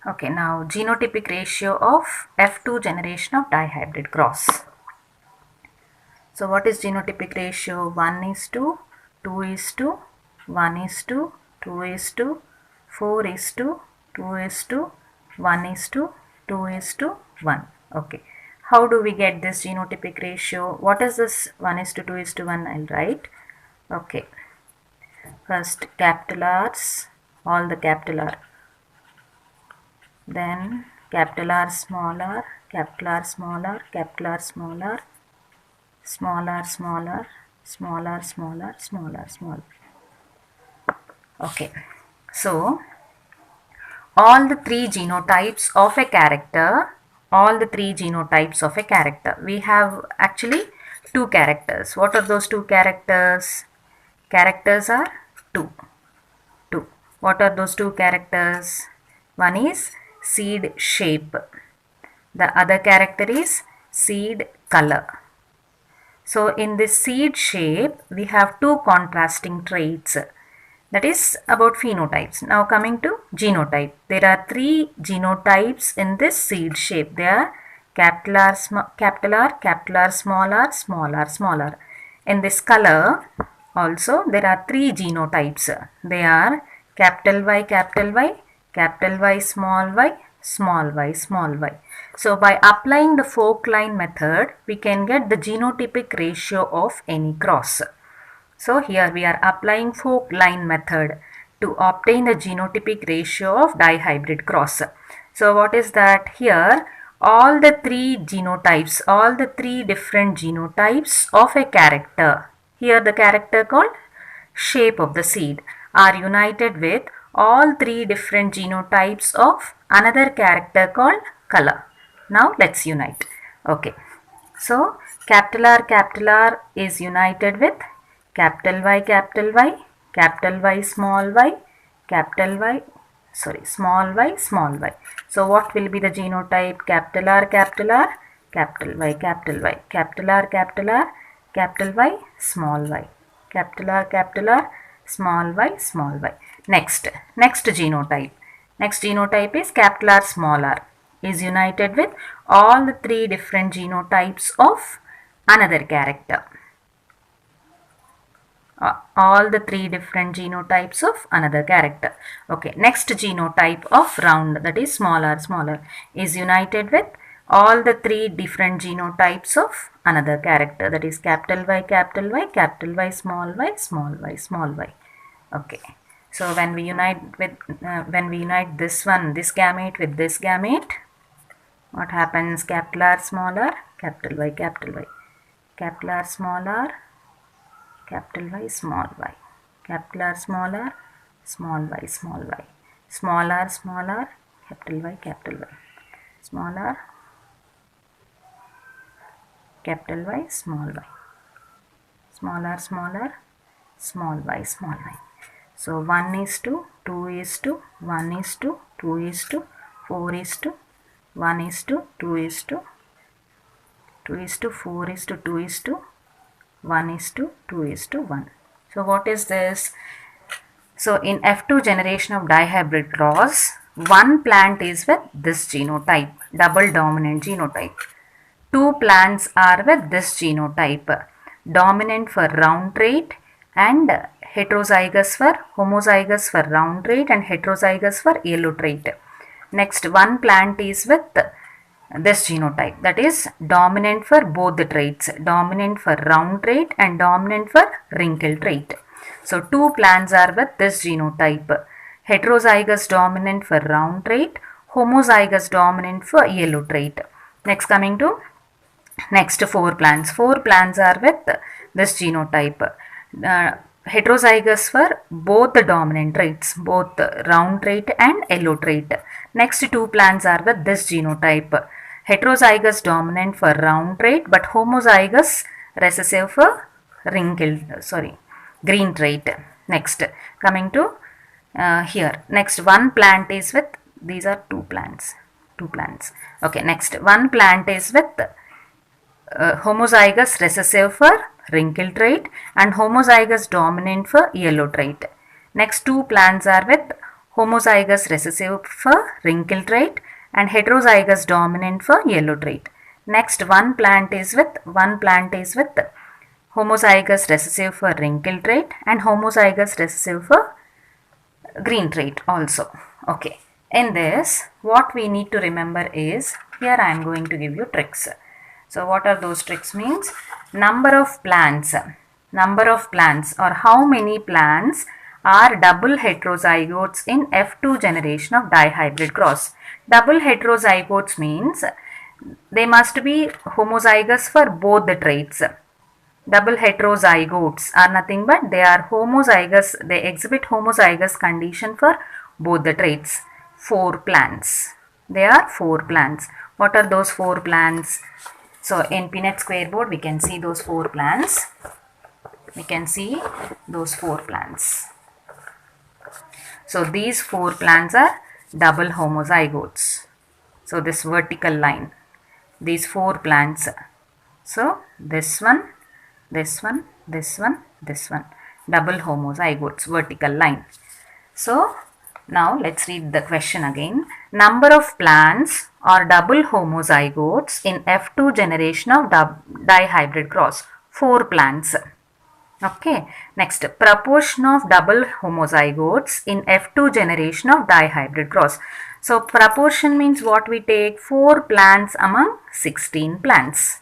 Okay, now genotypic ratio of F2 generation of dihybrid cross. So what is genotypic ratio? 1 is to 2 is to 1 is to 2 is to 4 is to 2 is to 1 is to 2 is to 1. Okay. How do we get this genotypic ratio? What is this 1 is to 2 is to 1? I'll write. Okay. First capital R's, all the capital R. Then capital R smaller, capital R smaller, capital R smaller, smaller, smaller, smaller, smaller, smaller, smaller. Okay. So all the three genotypes of a character, we have actually two characters. What are those two characters? Characters are two. What are those two characters? One is seed shape. The other character is seed color. So in this seed shape, we have two contrasting traits. That is about phenotypes. Now coming to genotype. There are three genotypes in this seed shape. They are capital R, capital R, capital R, small r, small r, small r. In this color also there are three genotypes. They are capital Y, capital Y, capital Y, small y, small y, small y. So by applying the Fock-Line method, we can get the genotypic ratio of any cross. So here we are applying Fock-Line method to obtain the genotypic ratio of dihybrid cross. So what is that? Here all the three genotypes, all the three different genotypes of a character, here the character called shape of the seed, are united with all three different genotypes of another character called color. Now let's unite. Okay. So capital R is united with capital Y, capital Y, capital Y, small y, capital Y, small y, small y. So what will be the genotype? Capital R, capital R, capital Y, capital Y, capital R, capital R, capital Y, small y, capital R, small y, small y. Next genotype. Next genotype is capital R, small r is united with all the three different genotypes of another character. All the three different genotypes of another character. Okay, next genotype of round, that is smaller, is united with all the three different genotypes of another character, that is capital Y, capital Y, capital Y, small y, small y, small y. Okay, so when we unite this gamete with this gamete, what happens? Capital R smaller, capital Y, capital Y, capital R smaller, capital Y, small y, capital R smaller, small y, small y, small r smaller, capital Y, smaller, capital Y, small y, smaller, smaller, small y, small y. So 1 is to 2 is to 1 is to 2 is to 4 is to 1 is to 2 is to 2 is to 4 is to 2 is to 1 is to 2 is to 1. So what is this? So in F2 generation of dihybrid cross, one plant is with this genotype, double dominant genotype. Two plants are with this genotype, dominant for round trait and homozygous for round trait and heterozygous for yellow trait. Next, one plant is with this genotype, that is dominant for both the traits, dominant for round trait and dominant for wrinkle trait. So two plants are with this genotype, heterozygous dominant for round trait, homozygous dominant for yellow trait. Next, coming to next four plants. Four plants are with this genotype, heterozygous for both the dominant traits, both round trait and yellow trait. Next two plants are with this genotype, heterozygous dominant for round trait but homozygous recessive for green trait. Next, coming to here, next one plant is with, these are two plants. Okay, next one plant is with homozygous recessive for wrinkle trait and homozygous dominant for yellow trait. Next two plants are with homozygous recessive for wrinkle trait, and heterozygous dominant for yellow trait. Next, one plant is with homozygous recessive for wrinkle trait and homozygous recessive for green trait also. Okay. In this, what we need to remember is, here I am going to give you tricks. So what are those tricks means? Number of plants or how many plants are double heterozygotes in F2 generation of dihybrid cross. Double heterozygotes means they must be homozygous for both the traits. Double heterozygotes are nothing but they are homozygous, they exhibit homozygous condition for both the traits. 4 plants. There are 4 plants. What are those 4 plants? So in Punnett square board we can see those 4 plants. So these 4 plants are double homozygotes. So this vertical line, these 4 plants. So this one, double homozygotes, vertical line. So now let's read the question again. Number of plants or double homozygotes in F2 generation of dihybrid cross. 4 plants. Okay. Next, proportion of double homozygotes in F2 generation of dihybrid cross. So proportion means what we take? 4 plants among 16 plants.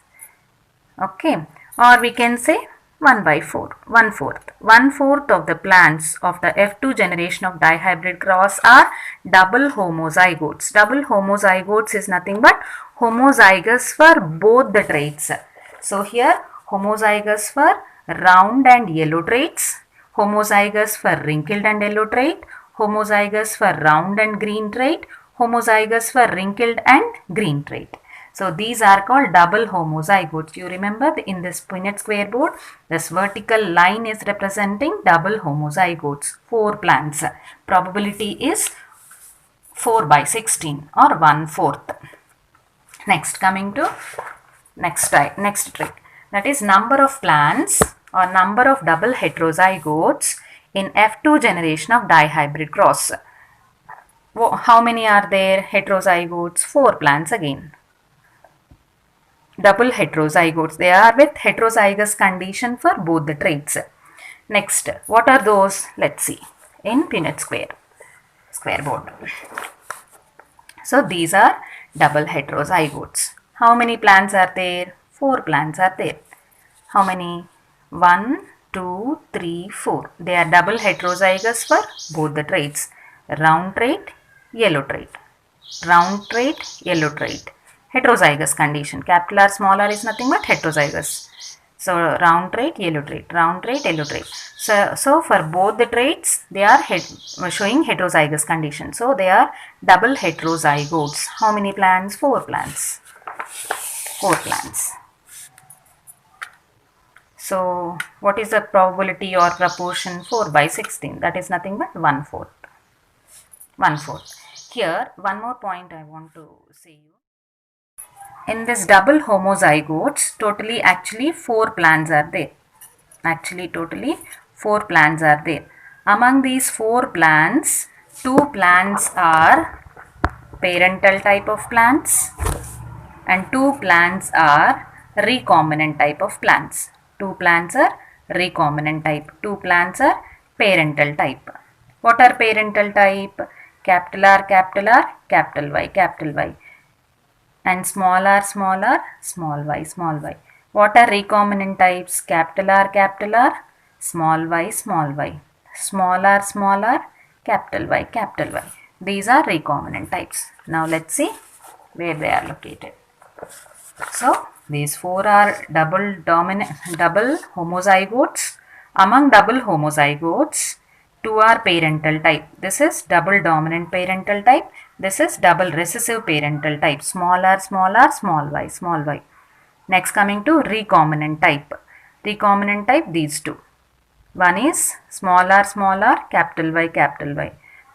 Okay. Or we can say 1/4, 1/4. 1/4 of the plants of the F2 generation of dihybrid cross are double homozygotes. Double homozygotes is nothing but homozygous for both the traits. So here homozygous for round and yellow traits, homozygous for wrinkled and yellow trait, homozygous for round and green trait, homozygous for wrinkled and green trait. So these are called double homozygotes. You remember in this Punnett square board, this vertical line is representing double homozygotes. 4 plants. Probability is 4/16 or 1/4. Next, coming to next trick. That is number of plants or number of double heterozygotes in F2 generation of dihybrid cross. How many are there? Heterozygotes, 4 plants again. Double heterozygotes, they are with heterozygous condition for both the traits. Next, what are those? Let's see in Punnett square board. So these are double heterozygotes. How many plants are there? 4 plants are there. How many? 1, 2, 3, 4. They are double heterozygous for both the traits. Round trait, yellow trait. Round trait, yellow trait. Heterozygous condition. Capital R, small r is nothing but heterozygous. So round trait, yellow trait. Round trait, yellow trait. So for both the traits, they are showing heterozygous condition. So they are double heterozygotes. How many plants? 4 plants. 4 plants. So what is the probability or proportion? 4/16. That is nothing but 1/4. 1/4. Here one more point I want to say you. In this double homozygotes, totally actually 4 plants are there. Totally 4 plants are there. Among these 4 plants, 2 plants are parental type of plants and 2 plants are recombinant type of plants. 2 plants are recombinant type. 2 plants are parental type. What are parental type? Capital R, capital Y. And small r, small y. What are recombinant types? Capital R, small y. Small r, capital Y. These are recombinant types. Now let's see where they are located. So these 4 are double homozygotes. Among double homozygotes, 2 are parental type. This is double dominant parental type. This is double recessive parental type. Small r, small y. Next, coming to recombinant type. Recombinant type, these 2. One is small r, capital Y.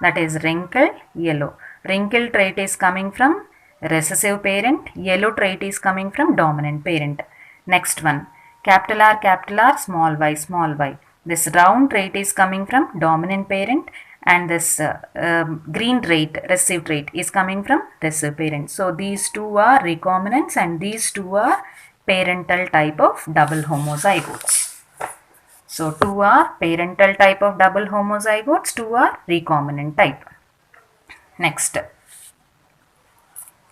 That is wrinkled, yellow. Wrinkled trait is coming from recessive parent. Yellow trait is coming from dominant parent. Next one, capital R, small y. This round trait is coming from dominant parent and this green trait, recessive trait, is coming from recessive parent. So these two are recombinants and these two are parental type of double homozygotes. So two are parental type of double homozygotes, two are recombinant type. Next,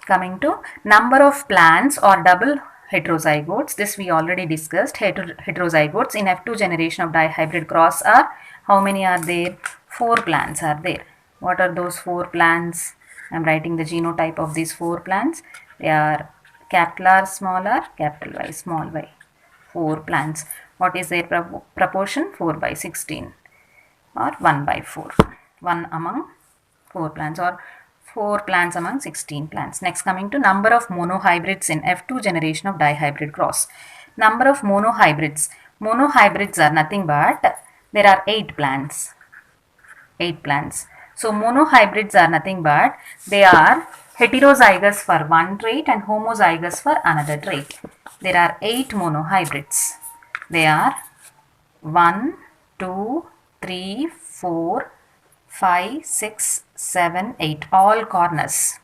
coming to number of plants or double heterozygotes, this we already discussed. Heterozygotes in F2 generation of dihybrid cross are, how many are there? 4 plants are there. What are those 4 plants? I am writing the genotype of these 4 plants. They are capital R small r, capital Y small y. 4 plants. What is their proportion? 4 by 16 or 1 by 4. 1 among 4 plants or 4 plants among 16 plants. Next, coming to number of monohybrids in F2 generation of dihybrid cross. Number of monohybrids. Monohybrids are nothing but there are 8 plants. 8 plants. So monohybrids are nothing but they are heterozygous for one trait and homozygous for another trait. There are 8 monohybrids. They are 1, 2, 3, 4, 5, 6, 7, 8, all corners.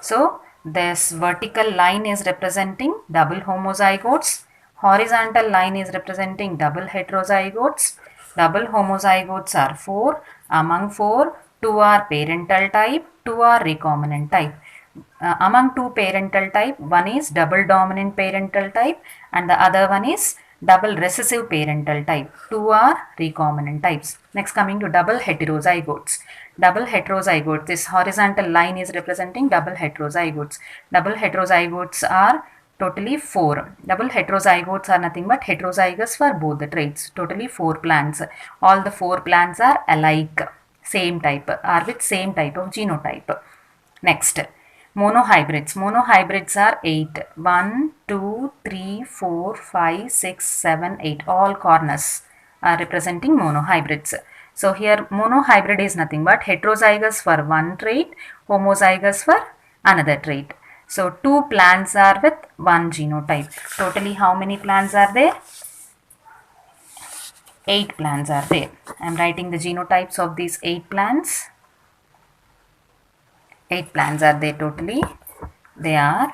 So this vertical line is representing double homozygotes, horizontal line is representing double heterozygotes. Double homozygotes are 4, among 4, 2 are parental type, 2 are recombinant type. Among 2 parental type, one is double dominant parental type and the other one is double recessive parental type. 2 are recombinant types. Next, coming to double heterozygotes. Double heterozygotes, this horizontal line is representing double heterozygotes. Double heterozygotes are totally 4. Double heterozygotes are nothing but heterozygous for both the traits. Totally 4 plants. All the 4 plants are alike, same type, are with same type of genotype. Next, monohybrids. Monohybrids are 8. 1, 2, 3, 4, 5, 6, 7, 8. All corners are representing monohybrids. So here monohybrid is nothing but heterozygous for one trait, homozygous for another trait. So 2 plants are with one genotype. Totally how many plants are there? 8 plants are there. I am writing the genotypes of these 8 plants. 8 plants are there totally. They are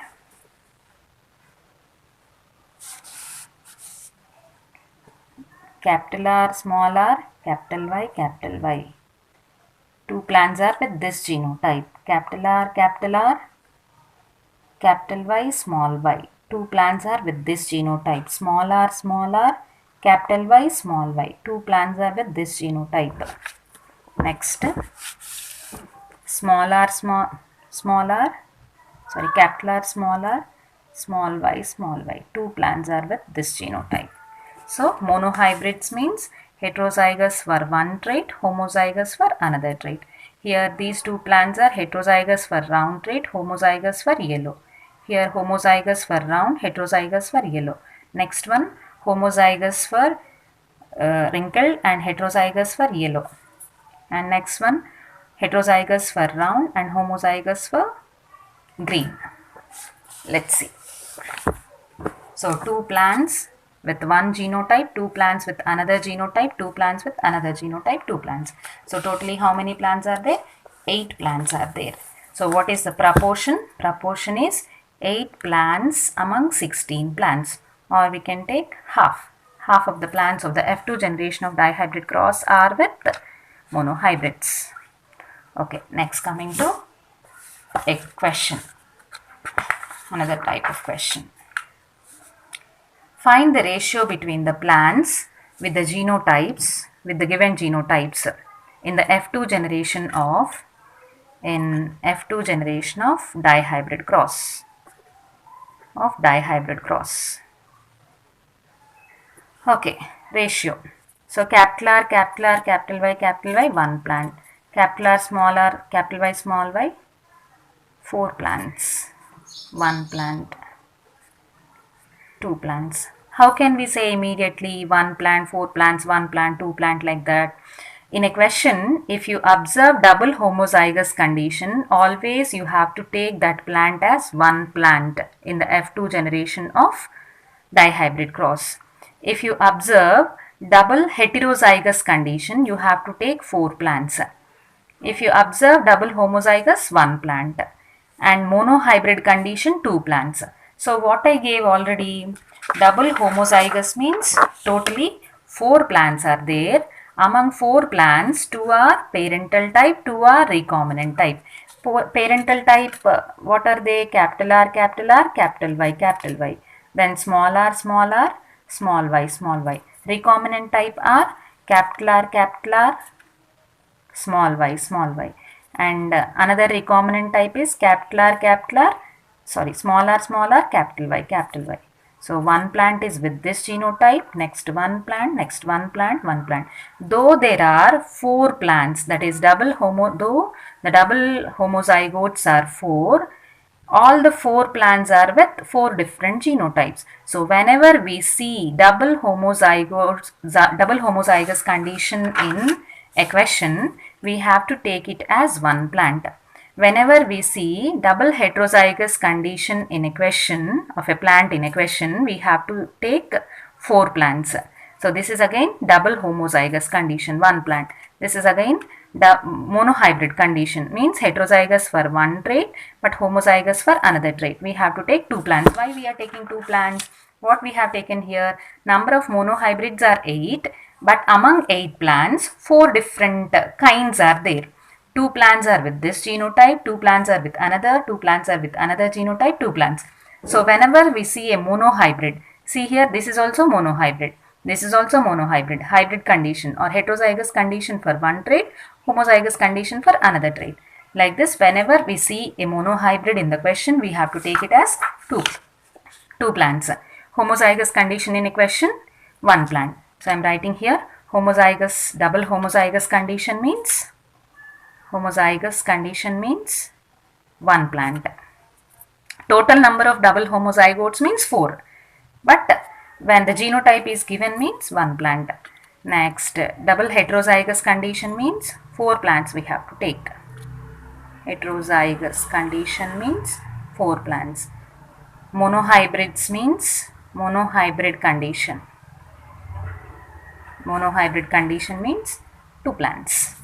capital R, small r, capital Y, capital Y. 2 plants are with this genotype. Capital R, capital R, capital Y, small y. 2 plants are with this genotype. Small r, capital Y, small y. 2 plants are with this genotype. Next, small r, capital R, small y. 2 plants are with this genotype. So monohybrids means heterozygous for one trait, homozygous for another trait. Here these 2 plants are heterozygous for round trait, homozygous for yellow. Here homozygous for round, heterozygous for yellow. Next one, homozygous for wrinkled and heterozygous for yellow. And next one, heterozygous for round and homozygous for green. Let's see. So 2 plants with one genotype, 2 plants with another genotype, 2 plants with another genotype, 2 plants. So totally how many plants are there? 8 plants are there. So what is the proportion? Proportion is 8 plants among 16 plants, or we can take half. Half of the plants of the F2 generation of dihybrid cross are with monohybrids. Okay, next coming to a question, another type of question. Find the ratio between the plants with the genotypes, with the given genotypes in the F2 generation of dihybrid cross. Okay, ratio. So capital R, capital Y, 1 plant. Capital R, capital Y, small y, 4 plants. 1 plant. 2 plants. How can we say immediately 1 plant, 4 plants, 1 plant, 2 plant like that? In a question, if you observe double homozygous condition, always you have to take that plant as 1 plant in the F2 generation of dihybrid cross. If you observe double heterozygous condition, you have to take 4 plants. If you observe double homozygous, 1 plant, and monohybrid condition, 2 plants. So what I gave already, double homozygous means totally 4 plants are there. Among 4 plants, 2 are parental type, 2 are recombinant type. Parental type, what are they? Capital R, capital R, capital Y, capital Y. Then small r, small r, small y, small y. Recombinant type are capital R, capital R, small y, small y. And another recombinant type is capital R, sorry, small r, capital Y, capital Y. So one plant is with this genotype, next one plant, next one plant, one plant. Though there are 4 plants, that is though the double homozygotes are 4, all the 4 plants are with 4 different genotypes. So whenever we see double homozygous condition in a question, we have to take it as one plant. Whenever we see double heterozygous condition in a question of a plant in a question, we have to take 4 plants. So this is again double homozygous condition, one plant. This is again the monohybrid condition, means heterozygous for one trait but homozygous for another trait. We have to take 2 plants. Why we are taking 2 plants? What we have taken here, number of monohybrids are 8, but among 8 plants, 4 different kinds are there. 2 plants are with this genotype, 2 plants are with another, 2 plants are with another genotype, 2 plants. So whenever we see a monohybrid, see here, this is also monohybrid. This is also monohybrid, hybrid condition or heterozygous condition for one trait, homozygous condition for another trait. Like this, whenever we see a monohybrid in the question, we have to take it as 2 plants. Homozygous condition in a question, 1 plant. So I am writing here homozygous, double homozygous condition means 1 plant. Total number of double homozygotes means 4. But when the genotype is given means 1 plant. Next, double heterozygous condition means 4 plants we have to take. Heterozygous condition means 4 plants. Monohybrids means monohybrid condition. Monohybrid condition means 2 plants.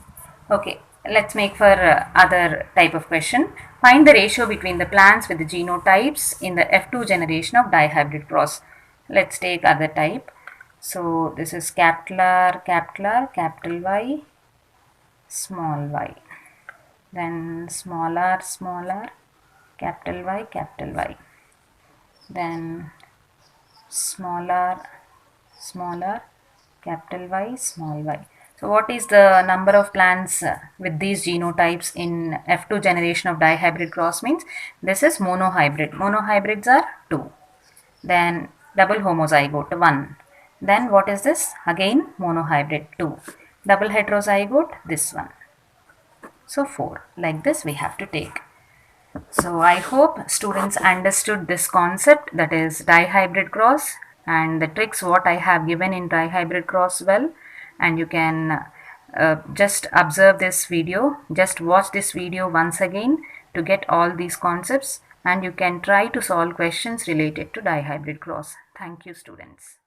Okay, let's make for other type of question. Find the ratio between the plants with the genotypes in the F2 generation of dihybrid cross. Let's take other type. So this is capital R, capital Y, small y. Then small r, capital Y, then small r, capital Y, small y. So what is the number of plants with these genotypes in F2 generation of dihybrid cross means? This is monohybrid. Monohybrids are 2. Then double homozygote 1. Then what is this? Again monohybrid 2. Double heterozygote, this one. So 4. Like this we have to take. So I hope students understood this concept, that is dihybrid cross, and the tricks what I have given in dihybrid cross well. And you can just observe this video, just watch this video once again to get all these concepts, and you can try to solve questions related to dihybrid cross. Thank you, students.